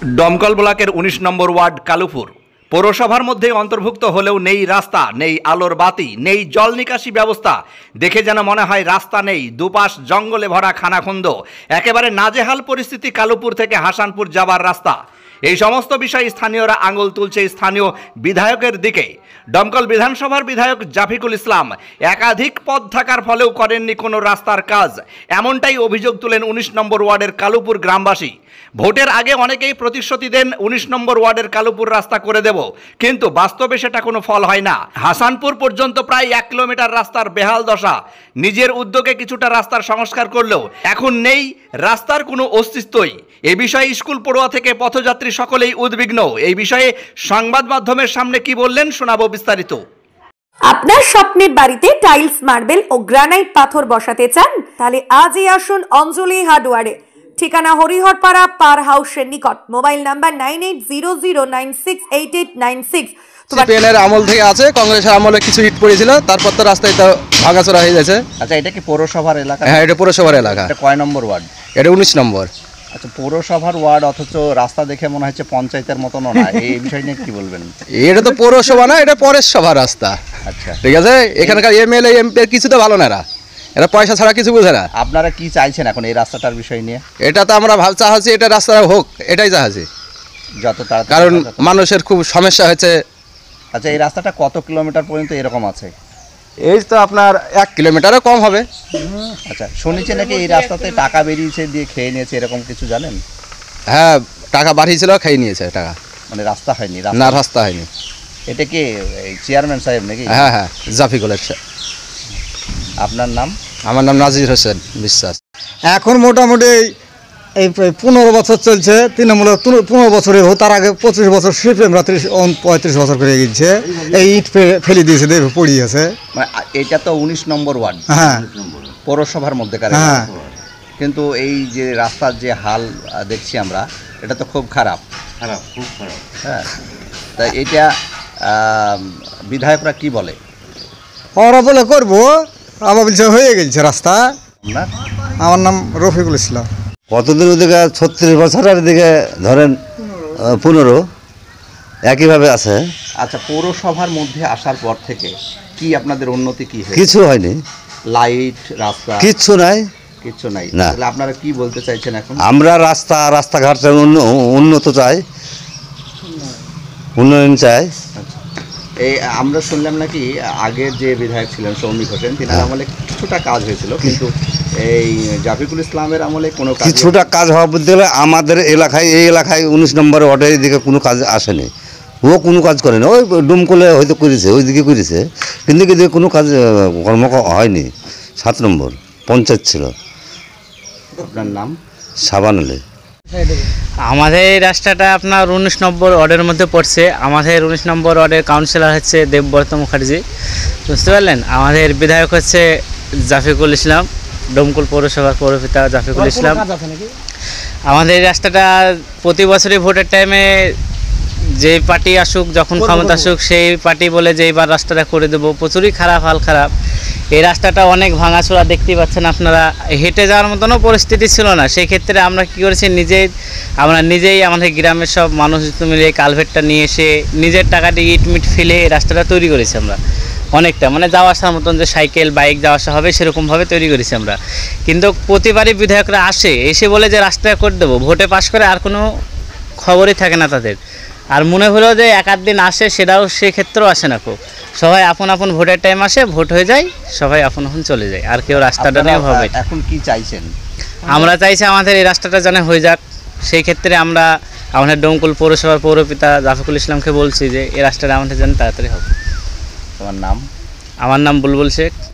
डमकल blocker 19 number ward Kalupur पौरसभार मध्य अंतर्भुक्त हलेও नेই रास्ता नेই आलोर बाती नेই जल निकाशी व्यवस्था देखे जेन मने हय रास्ता नेই दुपाश जंगले भरा खानाखुंद एकेबारे नाजेहाल परिस्थिति कालुपुर थेके हासानपुर जाबार रास्ता এই সমস্ত বিষয় স্থানীয়রা আঙুল তুলছে স্থানীয় বিধায়কের দিকে। দমকল বিধানসভার বিধায়ক জাফিকুল ইসলাম একাধিক পদ থাকার ফলেও করেননি কোনো রাস্তার কাজ, এমনটাই অভিযোগ তুলেন 19 নম্বর ওয়ার্ডের কালুপুর গ্রামবাসী। ভোটের আগে অনেকেই প্রতিশ্রুতি দেন 19 নম্বর ওয়ার্ডের কালুপুর রাস্তা করে দেব, কিন্তু বাস্তবে সেটা কোনো ফল হয় না। হাসানপুর পর্যন্ত প্রায় 1 কিলোমিটার রাস্তার বেহাল দশা। নিজের উদ্যোগে কিছুটা রাস্তার সংস্কার করলেও এখন নেই রাস্তার কোনো অস্তিত্বই। এই বিষয়ে স্কুল পড়ুয়া থেকে পথযাত্রী সকলেই উদ্বিগ্ন। এই বিষয়ে সংবাদ মাধ্যমের সামনে কি বললেন শোনাবো বিস্তারিত। আপনার স্বপ্নের বাড়িতে টাইলস, মার্বেল ও গ্রানাইট পাথর বসাতে চান? তাহলে আজই আসুন অঞ্জলি হার্ডওয়্যারে। ঠিকানা হরিহরপাড়া পার হাউসের নিকট। Mobile number 9800968896। সিপিএনের আমল থেকে আছে, কংগ্রেসের আমলে কিছু ইট পড়েছিল, তারপর তো রাস্তায় তো ভাঙাচোরা হয়ে গেছে। আচ্ছা, এটা কি পৌরসভার এলাকা? হ্যাঁ, এটা পৌরসভার এলাকা। এটা কয় নম্বর ওয়ার্ড? এটা 19 নম্বর। আচ্ছা, পৌরসভার ওয়ার্ড অথচ রাস্তা দেখে মনে হচ্ছে পঞ্চায়েতের মতন না, এই বিষয় নিয়ে কি বলবেন? এটা তো পৌরসভা না, এটা পৌরসভা রাস্তা। আচ্ছা, ঠিক আছে, এখানকার এমএলএ এমপি কিছু তো ভালো না, এরা পয়সা ছাড়া কিছু বোঝে না। আপনারা কি চাইছেন এখন এই রাস্তাটার বিষয় নিয়ে? এটা তো আমরা চাচ্ছি এটা রাস্তাটা হোক, এটাই চাচ্ছি, যত তাড়াতাড়ি, কারণ মানুষের খুব সমস্যা হচ্ছে। আচ্ছা, এই রাস্তাটা কত কিলোমিটার পর্যন্ত এরকম আছে? এই তো আপনার 1 কিলোমিটারও কম হবে। আচ্ছা, শুনেছি নাকি এই রাস্তাতে টাকা বেরিয়েছে দিয়ে খেয়ে নিয়েছে, এরকম কিছু জানেন? হ্যাঁ, টাকা বাড়িয়েছিল, খেয়ে নিয়েছে টাকা। মানে রাস্তা হয়নি? না, রাস্তা হয়নি। এটা কি চেয়ারম্যান সাহেব নাকি? হ্যাঁ হ্যাঁ, জাফিকুল। আপনার নাম? আমার নাম নাজির হোসেন বিশ্বাস। এখন মোটামুটি এই 15 বছর চলছে তৃণমূলের। 15 বছরে হোক, তার আগে 25 বছর সিপিএমরা 35 বছর করে গিয়েছে। এই ইট ফেলে দিয়েছে, দেখে পড়িয়েছে। মানে এটা তো 19 নম্বর ওয়ার্ড, হ্যাঁ, পৌরসভার মধ্যেকার। হ্যাঁ, কিন্তু এই যে রাস্তার যে হাল দেখছি আমরা, এটা তো খুব খারাপ, খুব খারাপ। হ্যাঁ, তাই এটা বিধায়করা কি বলে? ওরা বলে করবো, আবার বলছে হয়ে গেছে রাস্তা। আপনার? আমার নাম রফিকুল ইসলাম। কতদিন ওদিকে 36 বছরের দিকে ধরেন 15 একইভাবে আছে। আচ্ছা, পৌরসভার মধ্যে আসার পর থেকে কি আপনাদের উন্নতি কি হয়েছে? কিছু হয়নি, লাইট, রাস্তা কিচ্ছু নাই, কিচ্ছু নাই। না। তাহলে আপনারা কি বলতে চাইছেন এখন? আমরা রাস্তাঘাটের উন্নত চাই, উন্নয়ন চাই। এই আমরা শুনলাম নাকি আগের যে বিধায়ক ছিলেন সৌমিক হোসেন, তিনি আমলে কিছুটা কাজ হয়েছিল, কিন্তু এই জাফিকুল ইসলামের আমলে কোনো কাজ? কিছুটা কাজ হওয়া বলতে গেলে আমাদের এলাকায়, এই এলাকায় 19 নম্বর ওয়ার্ডের দিকে কোনো কাজ আসেনি। ও কোনো কাজ করেনি, ওই ডুমকলে হয়তো করেছে, ওই দিকে করেছে, কিন্তু কোনো কাজ কর্ম হয়নি। 7 নম্বর পঞ্চায়েত ছিল। আপনার নাম? সাবান আলী। আমাদের এই রাস্তাটা আপনার 19 নম্বর ওয়ার্ডের মধ্যে পড়ছে। আমাদের 19 নম্বর ওয়ার্ডের কাউন্সিলর হচ্ছে দেবব্রত মুখার্জি, বুঝতে পারলেন। আমাদের বিধায়ক হচ্ছে জাফিকুল ইসলাম, ডমকল পৌরসভার পৌরপিতা জাফিকুল ইসলাম। আমাদের এই রাস্তাটা প্রতি বছরই ভোটের টাইমে যে পার্টি আসুক, যখন ক্ষমতা আসুক, সেই পার্টি বলে যে এইবার রাস্তাটা করে দেবো। প্রচুরই খারাপ, হাল খারাপ। এই রাস্তাটা অনেক ভাঙাচোরা, দেখতেই পাচ্ছেন আপনারা। হেঁটে যাওয়ার মতনও পরিস্থিতি ছিল না। সেই ক্ষেত্রে আমরা কী করেছি, আমরা নিজেই আমাদের গ্রামের সব মানুষ মিলে কালভেটটা নিয়ে এসে নিজের টাকাটি ইট মিট ফেলে রাস্তাটা তৈরি করেছি আমরা। অনেকটা মানে যাওয়া আসার মতন, যে সাইকেল বাইক যাওয়া আসা হবে সেরকমভাবে তৈরি করেছি আমরা। কিন্তু প্রতিবারই বিধায়করা এসে বলে যে রাস্তাটা করে দেবো, ভোটে পাশ করে আর কোনো খবরই থাকে না তাদের। আর মনে হলো যে 1-8 দিন আসে, সেটাও সেক্ষেত্রেও আসে না। খুব সবাই আপন আপন ভোটের টাইম আসে, ভোট হয়ে যায়, সবাই আপন আপন চলে যায়, আর কেউ রাস্তাটা নিয়ে ভাবে। এখন কি চাইছেন? আমরা চাইছি আমাদের এই রাস্তাটা যেন হয়ে যাক। সেই ক্ষেত্রে আমরা আমাদের ডমকল পৌরসভার পৌরপিতা জাফিকুল ইসলামকে বলছি যে এই রাস্তাটা আমাদের যেন তাড়াতাড়ি হবে। তোমার নাম? আমার নাম বুলবুল শেখ।